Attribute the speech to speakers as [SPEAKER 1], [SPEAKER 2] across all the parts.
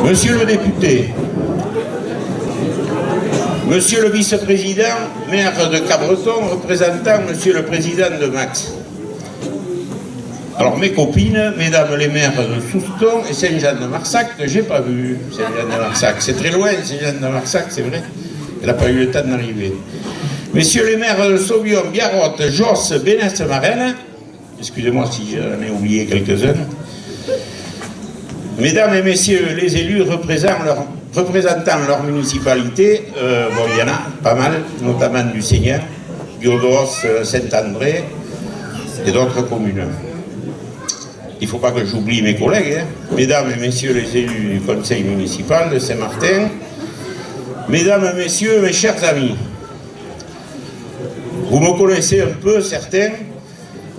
[SPEAKER 1] Monsieur le député, Monsieur le vice-président, maire de Cabreton, représentant Monsieur le président de Max. Alors mes copines, mesdames les maires de Souston et Saint-Jean-de-Marsac, que j'ai pas vu, Saint-Jean-de-Marsac. C'est très loin, Saint-Jean-de-Marsac, c'est vrai. Elle n'a pas eu le temps d'arriver. Messieurs les maires de Sauvion, Biarrotte, Josse, Bénesse-Marraine, excusez-moi si j'en ai oublié quelques-uns. Mesdames et messieurs les élus représentant leur municipalité, bon, il y en a pas mal, notamment du Seigneur, Biodos, Saint-André et d'autres communes. Il ne faut pas que j'oublie mes collègues, hein. Mesdames et messieurs les élus du conseil municipal de Saint-Martin, mesdames et messieurs, mes chers amis, vous me connaissez un peu, certains,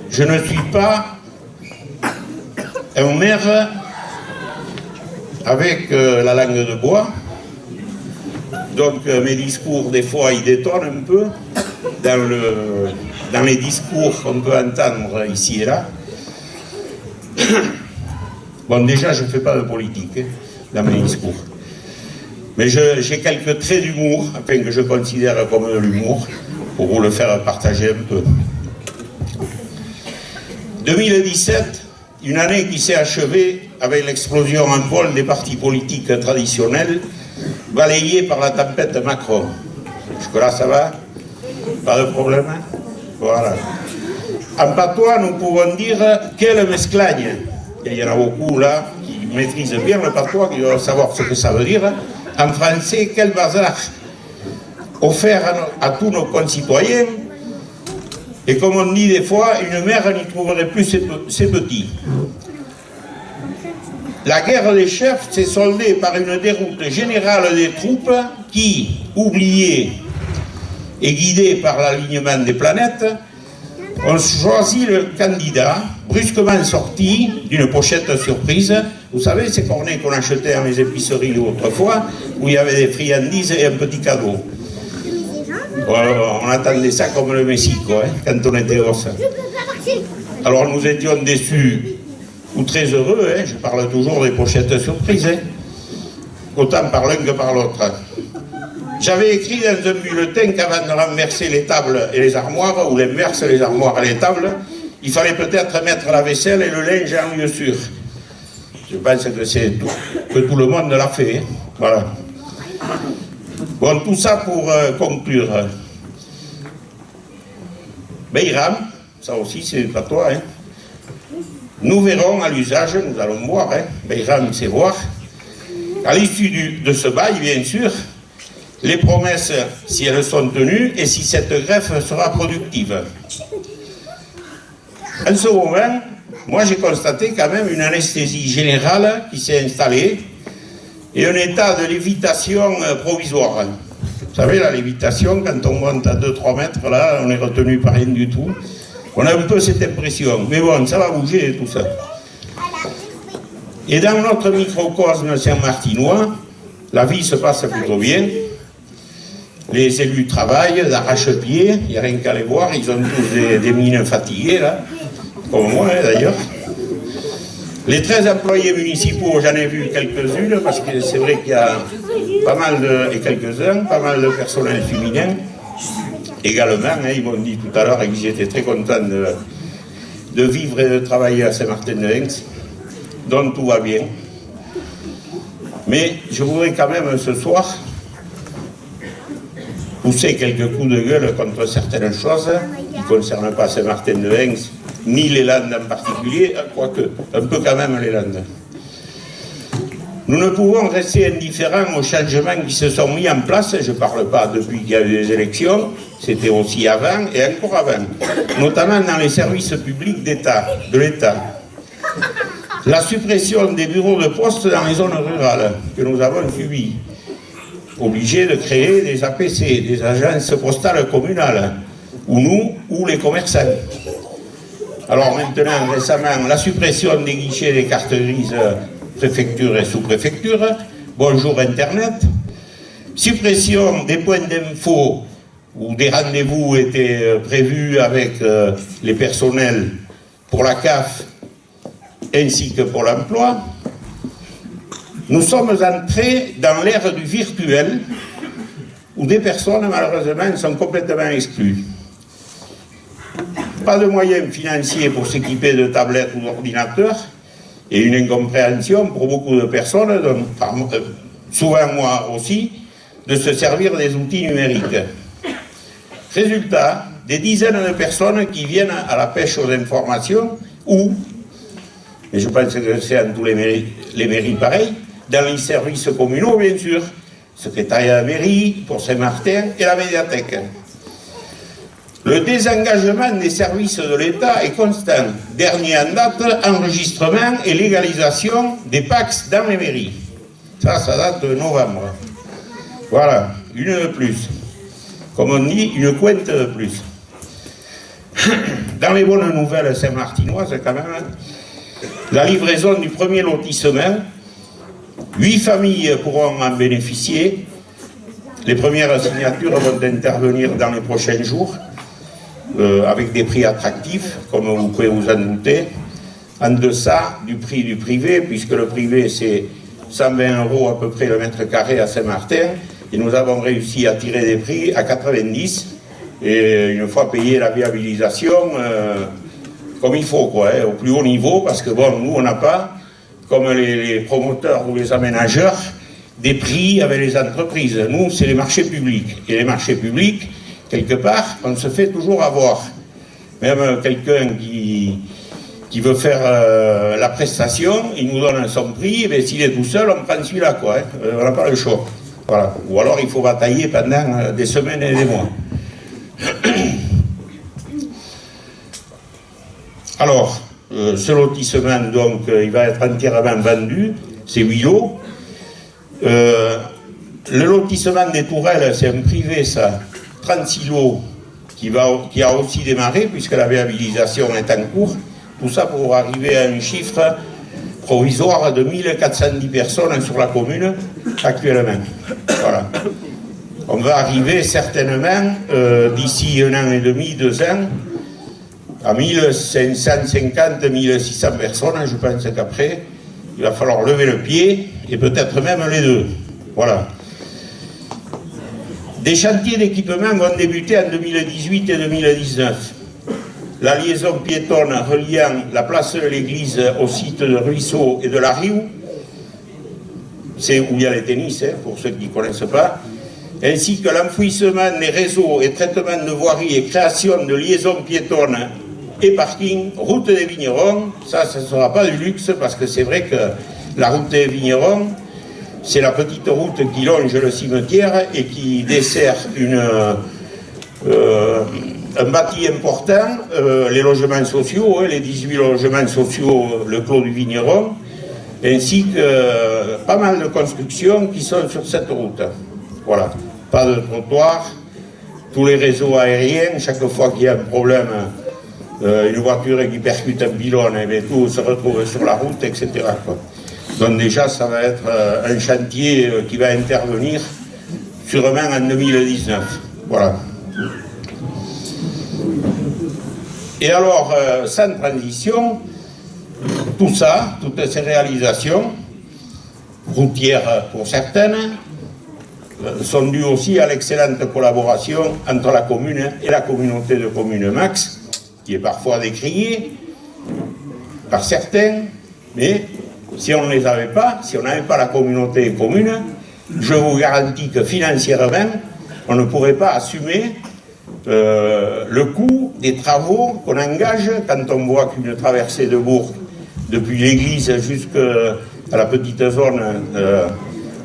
[SPEAKER 1] je ne suis pas un maire avec la langue de bois, donc mes discours des fois ils détonnent un peu dans les discours qu'on peut entendre ici et là. Bon, déjà je ne fais pas de politique hein, dans mes discours, mais j'ai quelques traits d'humour, enfin que je considère comme de l'humour, pour vous le faire partager un peu. 2017, une année qui s'est achevée avec l'explosion en vol des partis politiques traditionnels, balayée par la tempête Macron. Jusque-là, ça va? Pas de problème? Voilà. En patois, nous pouvons dire « quelle mesclagne ». Il y en a beaucoup là qui maîtrisent bien le patois, qui doivent savoir ce que ça veut dire. En français, « quel bazar » offert à tous nos concitoyens. Et comme on dit des fois, une mère n'y trouverait plus ses petits. La guerre des chefs s'est soldée par une déroute générale des troupes qui, oubliées et guidées par l'alignement des planètes, ont choisi le candidat brusquement sorti d'une pochette surprise. Vous savez, ces cornets qu'on achetait dans les épiceries autrefois, où il y avait des friandises et un petit cadeau. On attendait ça comme le Mexico, hein, quand on était gosse. Alors nous étions déçus ou très heureux, hein, je parle toujours des pochettes surprises, hein, autant par l'un que par l'autre. J'avais écrit dans un bulletin qu'avant de renverser les tables et les armoires, ou l'inverse, les armoires et les tables, il fallait peut-être mettre la vaisselle et le linge en lieu sûr. Je pense que tout le monde l'a fait, hein, voilà. Bon, tout ça pour conclure. Beiram, ça aussi c'est pas toi, hein. Nous verrons à l'usage, nous allons voir, hein. Beiram c'est voir. À l'issue de ce bail, bien sûr, les promesses, si elles sont tenues, et si cette greffe sera productive. En ce moment, moi j'ai constaté quand même une anesthésie générale qui s'est installée, et un état de lévitation provisoire. Vous savez, la lévitation, quand on monte à 2-3 mètres, là, on est retenu par rien du tout. On a un peu cette impression. Mais bon, ça va bouger, tout ça. Et dans notre microcosme saint-martinois, la vie se passe plutôt bien. Les élus travaillent d'arrache-pied, il n'y a rien qu'à les voir, ils ont tous des mines fatiguées, là, comme moi, hein, d'ailleurs. Les 13 employés municipaux, j'en ai vu quelques-unes, parce que c'est vrai qu'il y a pas mal pas mal de personnel féminin également. Hein, ils m'ont dit tout à l'heure qu'ils étaient très contents de vivre et de travailler à Saint-Martin-de-Hens, donc tout va bien. Mais je voudrais quand même ce soir pousser quelques coups de gueule contre certaines choses qui ne concernent pas Saint-Martin-de-Hens, ni les Landes en particulier, quoique un peu quand même les Landes. Nous ne pouvons rester indifférents aux changements qui se sont mis en place, je ne parle pas depuis qu'il y a eu des élections, c'était aussi avant et encore avant, notamment dans les services publics de l'État. La suppression des bureaux de poste dans les zones rurales que nous avons subies, obligés de créer des APC, des agences postales communales, ou nous, ou les commerçants. Alors maintenant, récemment, la suppression des guichets des cartes grises préfecture et sous-préfecture, bonjour Internet, suppression des points d'info où des rendez-vous étaient prévus avec les personnels pour la CAF ainsi que pour l'emploi. Nous sommes entrés dans l'ère du virtuel, où des personnes, malheureusement, sont complètement exclues. Pas de moyens financiers pour s'équiper de tablettes ou d'ordinateurs, et une incompréhension pour beaucoup de personnes, souvent moi aussi, de se servir des outils numériques. Résultat, des dizaines de personnes qui viennent à la pêche aux informations, ou, et je pense que c'est dans tous les mairies pareil, dans les services communaux, bien sûr, secrétariat de mairie pour Saint-Martin et la médiathèque. Le désengagement des services de l'État est constant. Dernier en date, enregistrement et légalisation des PACS dans les mairies. Ça date de novembre. Voilà, une de plus. Comme on dit, une couette de plus. Dans les bonnes nouvelles saint-martinoises, quand même, la livraison du premier lotissement, 8 familles pourront en bénéficier. Les premières signatures vont intervenir dans les prochains jours, avec des prix attractifs, comme vous pouvez vous en douter, en deçà du prix du privé, puisque le privé c'est 120 € à peu près le mètre carré à Saint-Martin, et nous avons réussi à tirer des prix à 90, et une fois payé la viabilisation, comme il faut, quoi, au plus haut niveau, parce que bon, nous on n'a pas, comme les promoteurs ou les aménageurs, des prix avec les entreprises. Nous, c'est les marchés publics. Et les marchés publics, quelque part, on se fait toujours avoir. Même quelqu'un qui veut faire la prestation, il nous donne son prix, et s'il est tout seul, on prend celui-là, quoi. On n'a pas le choix. Voilà. Ou alors il faut batailler pendant des semaines et des mois. Alors, ce lotissement, donc, il va être entièrement vendu, c'est 8 lots. Le lotissement des Tourelles, c'est un privé, ça, 36 lots, qui a aussi démarré, puisque la viabilisation est en cours. Tout ça pour arriver à un chiffre provisoire de 1410 personnes sur la commune, actuellement. Voilà. On va arriver certainement, d'ici 1 an et demi, 2 ans, à 1550, 1600 personnes. Je pense qu'après, il va falloir lever le pied, et peut-être même les deux. Voilà. Des chantiers d'équipement vont débuter en 2018 et 2019. La liaison piétonne reliant la place de l'église au site de Ruisseau et de la Riou, c'est où il y a les tennis, pour ceux qui ne connaissent pas, ainsi que l'enfouissement des réseaux et traitement de voirie et création de liaisons piétonnes et parking, route des vignerons. Ça ne sera pas du luxe, parce que c'est vrai que la route des vignerons, c'est la petite route qui longe le cimetière et qui dessert un bâti important, les logements sociaux, les 18 logements sociaux, le clos du vigneron, ainsi que pas mal de constructions qui sont sur cette route. Voilà, pas de trottoir, tous les réseaux aériens, chaque fois qu'il y a un problème, une voiture qui percute un pylône, et bien, tout se retrouve sur la route, etc., quoi. Donc déjà, ça va être un chantier qui va intervenir sûrement en 2019. Voilà. Et alors, sans transition, tout ça, toutes ces réalisations, routières pour certaines, sont dues aussi à l'excellente collaboration entre la commune et la communauté de communes Max, qui est parfois décriée par certains, mais si on ne les avait pas, si on n'avait pas la communauté commune, je vous garantis que financièrement, on ne pourrait pas assumer le coût des travaux qu'on engage quand on voit qu'une traversée de Bourg, depuis l'église jusqu'à la petite zone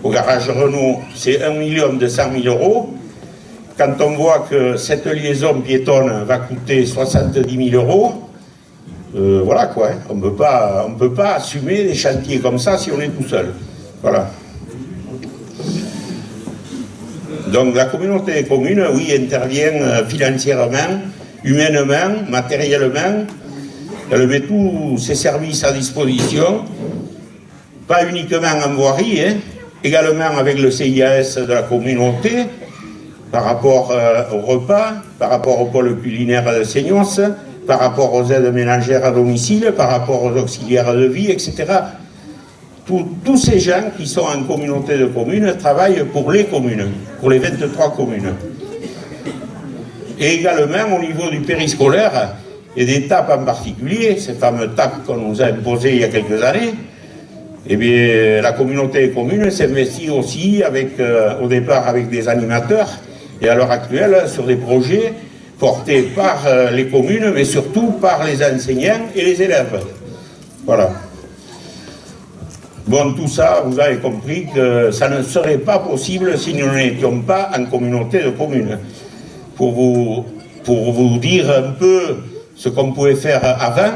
[SPEAKER 1] au garage Renault, c'est 1 200 000 €. Quand on voit que cette liaison piétonne va coûter 70 000 €, voilà quoi, hein. On ne peut pas assumer des chantiers comme ça si on est tout seul. Voilà. Donc la communauté des communes, oui, intervient financièrement, humainement, matériellement. Elle met tous ses services à disposition, pas uniquement en voirie, hein, également avec le CIAS de la communauté, par rapport au repas, par rapport au pôle culinaire de Seignos, par rapport aux aides ménagères à domicile, par rapport aux auxiliaires de vie, etc. tous ces gens qui sont en communauté de communes travaillent pour les communes, pour les 23 communes. Et également au niveau du périscolaire, et des TAP en particulier, ces fameux TAP qu'on nous a imposés il y a quelques années, eh bien, la communauté des communes s'investit aussi au départ avec des animateurs, et à l'heure actuelle sur des projets portés par les communes, mais surtout par les enseignants et les élèves. Voilà. Bon, tout ça, vous avez compris que ça ne serait pas possible si nous n'étions pas en communauté de communes. Pour vous dire un peu ce qu'on pouvait faire avant,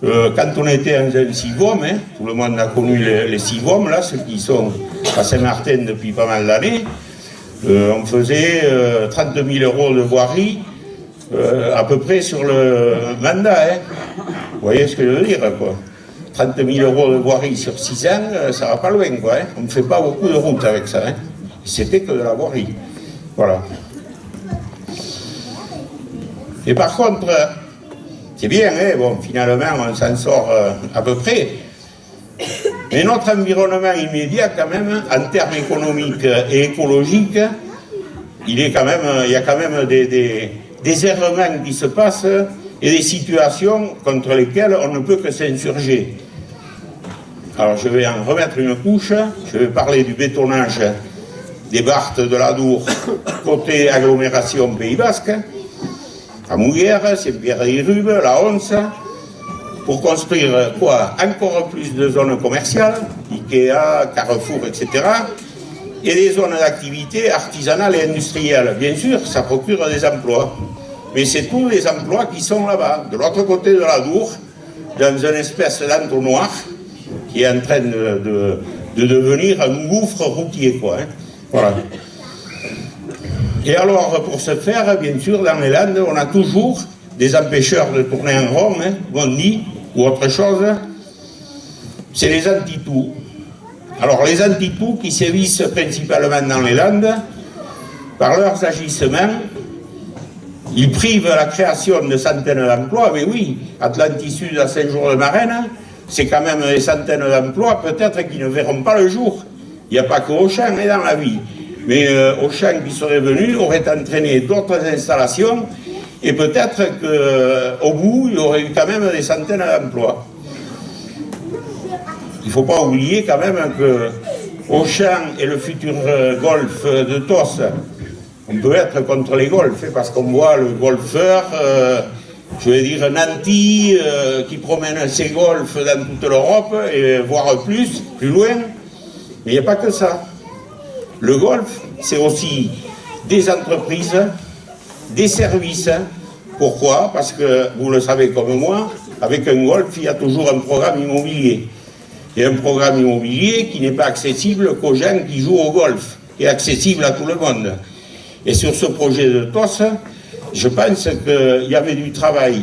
[SPEAKER 1] quand on était dans un CIVOM, hein, tout le monde a connu les CIVOM, là, ceux qui sont à Saint-Martin depuis pas mal d'années, on faisait 30 000 € de voirie à peu près sur le mandat. Hein. Vous voyez ce que je veux dire, quoi. 30 000 € de voirie sur 6 ans, ça va pas loin, quoi. Hein. On ne fait pas beaucoup de routes avec ça. Hein. C'était que de la voirie. Voilà. Et par contre, c'est bien, hein, bon, finalement, on s'en sort à peu près. Mais notre environnement immédiat, quand même, en termes économiques et écologiques, il y a quand même des errements qui se passent et des situations contre lesquelles on ne peut que s'insurger. Alors, je vais en remettre une couche. Je vais parler du bétonnage des Barthes de l'Adour, côté agglomération Pays Basque, à Mouillères, Saint-Pierre-des-Rubes, la Once, pour construire quoi? Encore plus de zones commerciales, Ikea, Carrefour, etc. Et des zones d'activité artisanales et industrielles. Bien sûr, ça procure des emplois. Mais c'est tous les emplois qui sont là-bas, de l'autre côté de l'Adour, dans une espèce d'entonnoir qui est en train de devenir un gouffre routier, quoi. Hein. Voilà. Et alors, pour ce faire, bien sûr, dans les Landes, on a toujours des empêcheurs de tourner en rond, hein, Bondi, ou autre chose. C'est les anti-tout. Alors, les anti-tout qui sévissent principalement dans les Landes, par leurs agissements, ils privent la création de centaines d'emplois. Mais oui, Atlantis-Sud à Saint-Jour-de-Marraine, c'est quand même des centaines d'emplois, peut-être qui ne verront pas le jour. Il n'y a pas qu'Auchan est dans la vie. Mais Auchan qui serait venu aurait entraîné d'autres installations et peut-être qu'au bout, il y aurait eu quand même des centaines d'emplois. Il ne faut pas oublier quand même que Auchan et le futur golf de TOS, on peut être contre les golfs, parce qu'on voit le golfeur, je vais dire nanti, qui promène ses golfs dans toute l'Europe, et voire plus loin, mais il n'y a pas que ça. Le golf, c'est aussi des entreprises, des services. Pourquoi? Parce que, vous le savez comme moi, avec un golf, il y a toujours un programme immobilier. Et un programme immobilier qui n'est pas accessible qu'aux gens qui jouent au golf, qui est accessible à tout le monde. Et sur ce projet de TOS, je pense qu'il y avait du travail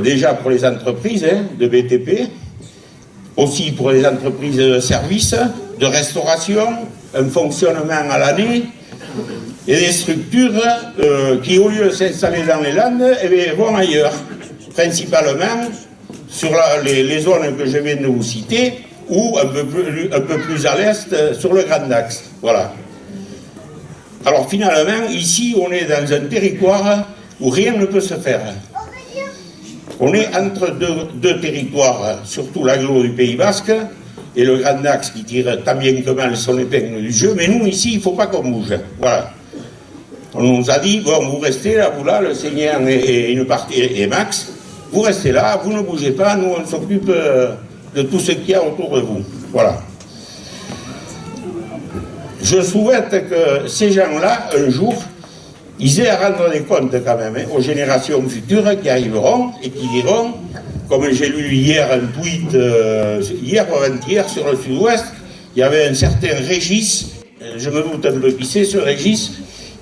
[SPEAKER 1] déjà pour les entreprises de BTP, aussi pour les entreprises de services, de restauration, un fonctionnement à l'année, et des structures qui, au lieu de s'installer dans les Landes, vont ailleurs, principalement sur les zones que je viens de vous citer, ou un peu plus à l'est, sur le Grand Axe. Voilà. Alors finalement, ici, on est dans un territoire où rien ne peut se faire. On est entre deux territoires, surtout l'agglo du Pays Basque, et le Grand Axe qui tire tant bien que mal son épingle du jeu, mais nous, ici, il ne faut pas qu'on bouge. Voilà. On nous a dit, bon, vous restez là, vous là, le Seigneur et Max, vous restez là, vous ne bougez pas, nous, on s'occupe de tout ce qu'il y a autour de vous. Voilà. Je souhaite que ces gens-là, un jour, ils aient à rendre des comptes quand même aux générations futures qui arriveront et qui diront, comme j'ai lu hier un tweet, hier ou avant-hier sur le Sud-Ouest, il y avait un certain Régis, je me doute un peu qui c'est ce Régis,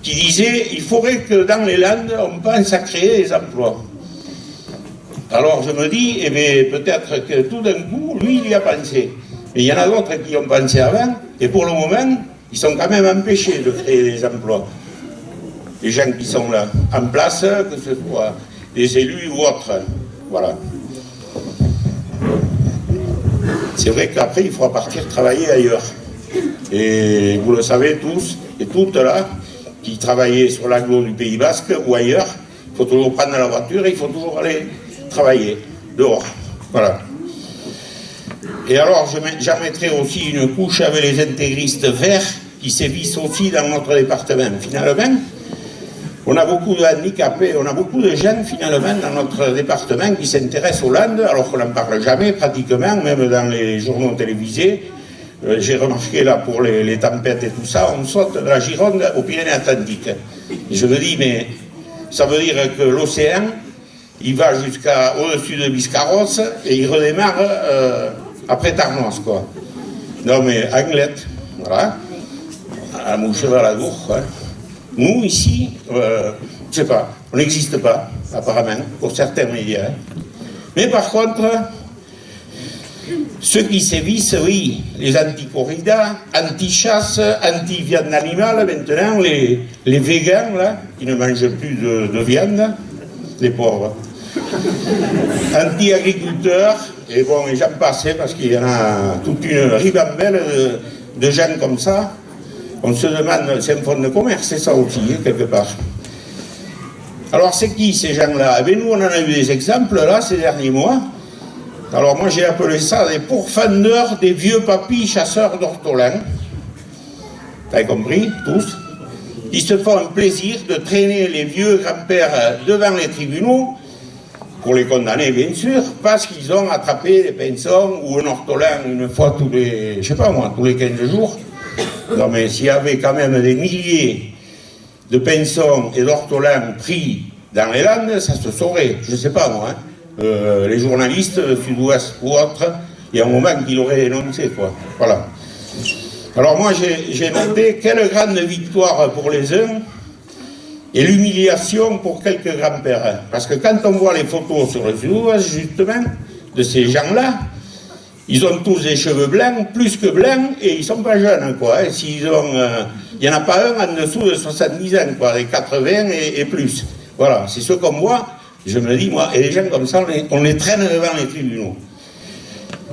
[SPEAKER 1] qui disait il faudrait que dans les Landes, on pense à créer des emplois. Alors je me dis, eh bien, peut-être que tout d'un coup, lui, il y a pensé. Mais il y en a d'autres qui y ont pensé avant, et pour le moment, ils sont quand même empêchés de créer des emplois. Les gens qui sont là, en place, que ce soit des élus ou autres. Voilà. c'est vrai qu'après, il faudra partir travailler ailleurs. Et vous le savez tous et toutes là, qui travaillaient sur l'agglo du Pays Basque ou ailleurs, il faut toujours prendre la voiture et il faut toujours aller travailler dehors. Voilà. Et alors, j'en mettrai aussi une couche avec les intégristes verts qui sévissent aussi dans notre département. Finalement, on a beaucoup de handicapés, on a beaucoup de jeunes finalement dans notre département qui s'intéressent aux Landes, alors qu'on n'en parle jamais pratiquement, même dans les journaux télévisés. J'ai remarqué là pour les tempêtes et tout ça, on saute de la Gironde aux Pyrénées-Atlantiques. Et je me dis, mais ça veut dire que l'océan, il va jusqu'à au-dessus de Biscarrosse et il redémarre après Tarnos, quoi. Non mais Anglette, voilà, à Moucheval à la Gour, quoi. Nous, ici, je ne sais pas, on n'existe pas, apparemment, pour certains médias. Mais par contre, ceux qui sévissent, oui, les anti-corridas, anti-chasse, anti-viande animale, maintenant, les végans, là, qui ne mangent plus de viande, les pauvres. Anti-agriculteurs, et bon, et j'en passe, parce qu'il y en a toute une ribambelle de gens comme ça. On se demande, c'est un fonds de commerce, c'est ça aussi, quelque part. Alors, c'est qui ces gens-là? Eh bien, nous, on en a eu des exemples, là, ces derniers mois. Alors, moi, j'ai appelé ça des pourfendeurs des vieux papis chasseurs d'ortolans. Vous avez compris, tous? Ils se font un plaisir de traîner les vieux grands-pères devant les tribunaux, pour les condamner, bien sûr, parce qu'ils ont attrapé des pinsons ou un ortolan une fois tous les, je sais pas moi, tous les 15 jours. Non mais s'il y avait quand même des milliers de pinsons et d'ortolans pris dans les Landes, ça se saurait, je ne sais pas moi. Hein. Les journalistes Sud-Ouest ou autres, il y a un moment qu'ils l'auraient dénoncé, quoi. Voilà. Alors moi j'ai noté quelle grande victoire pour les uns et l'humiliation pour quelques grands-pères. Parce que quand on voit les photos sur le Sud-Ouest, justement, de ces gens-là, ils ont tous des cheveux blancs, plus que blancs, et ils sont pas jeunes, quoi. Hein. S'ils ont, il n'y en a pas un en dessous de 70 ans, quoi, des 80 et plus. Voilà, c'est ce qu'on voit. Je me dis, moi, et les gens comme ça, on les traîne devant les tribunaux.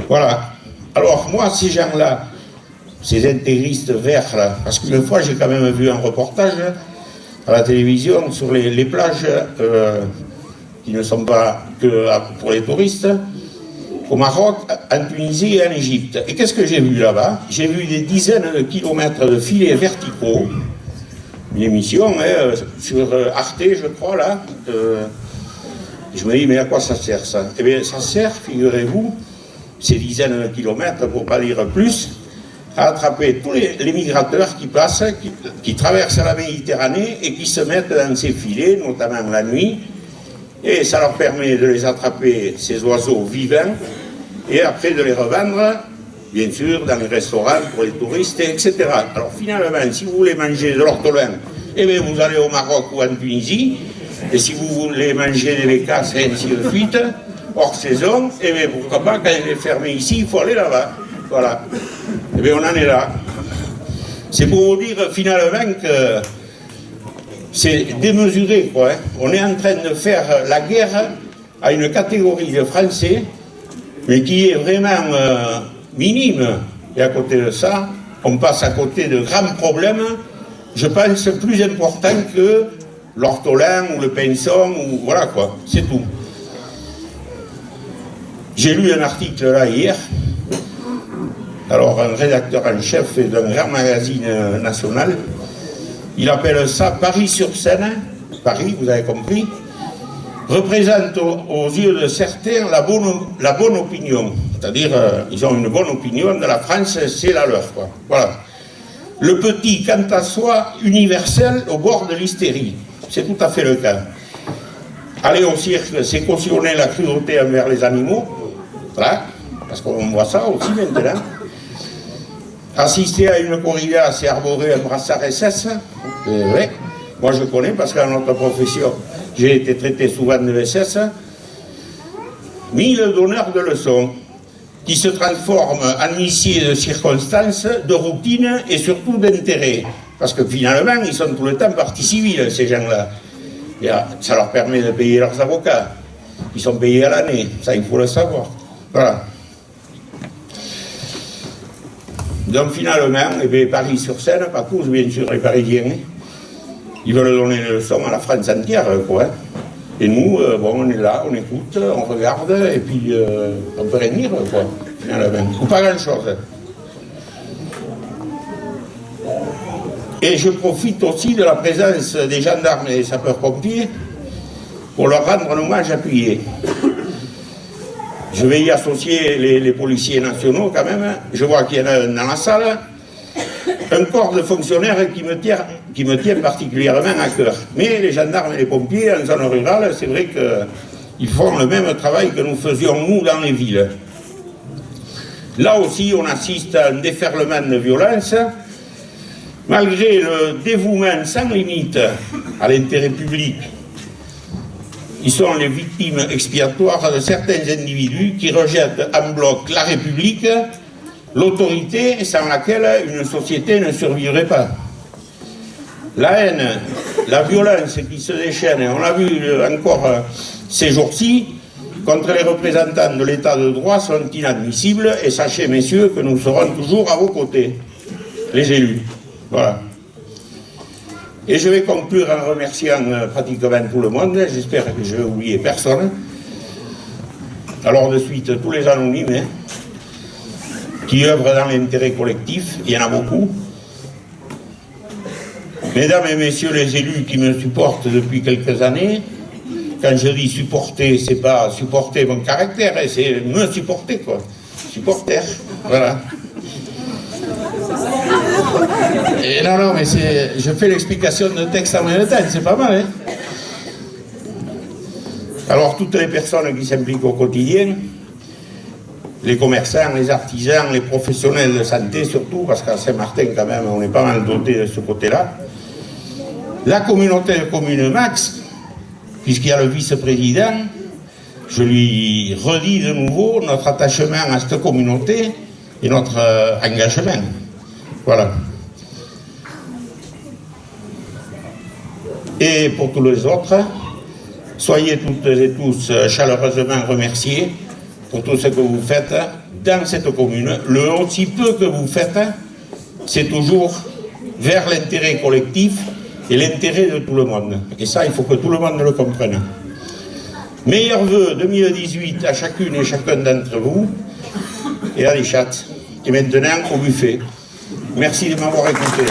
[SPEAKER 1] Voilà. Alors, moi, ces gens-là, ces intégristes verts, là, parce qu'une fois, j'ai quand même vu un reportage à la télévision sur les plages qui ne sont pas que pour les touristes, au Maroc, en Tunisie et en Égypte. Et qu'est-ce que j'ai vu là-bas? J'ai vu des dizaines de kilomètres de filets verticaux, une émission hein, sur Arte, je crois, là. Je me dis, mais à quoi ça sert, ça? Eh bien, ça sert, figurez-vous, ces dizaines de kilomètres, pour ne pas dire plus, à attraper tous les migrateurs qui passent, qui traversent la Méditerranée et qui se mettent dans ces filets, notamment la nuit, et ça leur permet de les attraper, ces oiseaux vivants, et après de les revendre, bien sûr, dans les restaurants pour les touristes, etc. Alors finalement, si vous voulez manger de l'ortolan, eh bien vous allez au Maroc ou en Tunisie, et si vous voulez manger des bécasses et ainsi de suite, hors saison, eh bien pourquoi pas, quand il est fermé ici, il faut aller là-bas. Voilà. Eh bien on en est là. C'est pour vous dire finalement que c'est démesuré, quoi. Hein. On est en train de faire la guerre à une catégorie de Français, mais qui est vraiment minime. Et à côté de ça, on passe à côté de grands problèmes, je pense, plus importants que l'ortolan ou le pinson, ou voilà quoi, c'est tout. J'ai lu un article là hier, alors un rédacteur en chef d'un grand magazine national, il appelle ça Paris-sur-Seine, Paris, vous avez compris, représente aux yeux de certains la bonne opinion. C'est-à-dire, ils ont une bonne opinion de la France, c'est la leur, quoi. Voilà. Le petit, quant à soi, universel au bord de l'hystérie. C'est tout à fait le cas. Aller au cirque, c'est cautionner la cruauté envers les animaux. Voilà. Parce qu'on voit ça aussi maintenant. Assister à une corrida, c'est arborer un brassard SS. Ouais. Moi je connais parce que dans notre profession, j'ai été traité souvent de SS. 1000 donneurs de leçons qui se transforment en huissiers de circonstances, de routine et surtout d'intérêt. Parce que finalement, ils sont tout le temps partie civile, ces gens-là. Et ça leur permet de payer leurs avocats. Ils sont payés à l'année, ça il faut le savoir. Voilà. Donc finalement, eh bien, Paris-sur-Seine, pas tous bien sûr les Parisiens, ils veulent donner une leçon à la France entière, quoi. Et nous, bon, on est là, on écoute, on regarde, et puis on peut rien dire, quoi, finalement. Ou pas grand-chose. Et je profite aussi de la présence des gendarmes et des sapeurs-pompiers pour leur rendre un hommage appuyé. Je vais y associer les policiers nationaux quand même. Je vois qu'il y en a dans la salle. Un corps de fonctionnaires qui me tient particulièrement à cœur. Mais les gendarmes et les pompiers en zone rurale, c'est vrai qu'ils font le même travail que nous faisions nous dans les villes. Là aussi, on assiste à un déferlement de violence. Malgré le dévouement sans limite à l'intérêt public, ils sont les victimes expiatoires de certains individus qui rejettent en bloc la République, l'autorité sans laquelle une société ne survivrait pas. La haine, la violence qui se déchaîne, on l'a vu encore ces jours-ci, contre les représentants de l'état de droit sont inadmissibles, et sachez messieurs que nous serons toujours à vos côtés, les élus. Voilà. Et je vais conclure en remerciant pratiquement tout le monde. J'espère que je vais oublier personne. Alors de suite, tous les anonymes qui œuvrent dans l'intérêt collectif, il y en a beaucoup. Mesdames et messieurs les élus qui me supportent depuis quelques années, quand je dis supporter, c'est pas supporter mon caractère, c'est me supporter, quoi. Supporter, voilà. Et non, mais je fais l'explication de texte en même temps, c'est pas mal, hein. Alors, toutes les personnes qui s'impliquent au quotidien, les commerçants, les artisans, les professionnels de santé surtout, parce qu'à Saint-Martin, quand même, on est pas mal doté de ce côté-là. La communauté de communes Max, puisqu'il y a le vice-président, je lui redis de nouveau notre attachement à cette communauté et notre engagement. Voilà. Et pour tous les autres, soyez toutes et tous chaleureusement remerciés pour tout ce que vous faites dans cette commune. Le aussi peu que vous faites, c'est toujours vers l'intérêt collectif et l'intérêt de tout le monde. Et ça, il faut que tout le monde le comprenne. Meilleurs vœux 2018 à chacune et chacun d'entre vous et à les chats. Et maintenant, au buffet. Merci de m'avoir écouté.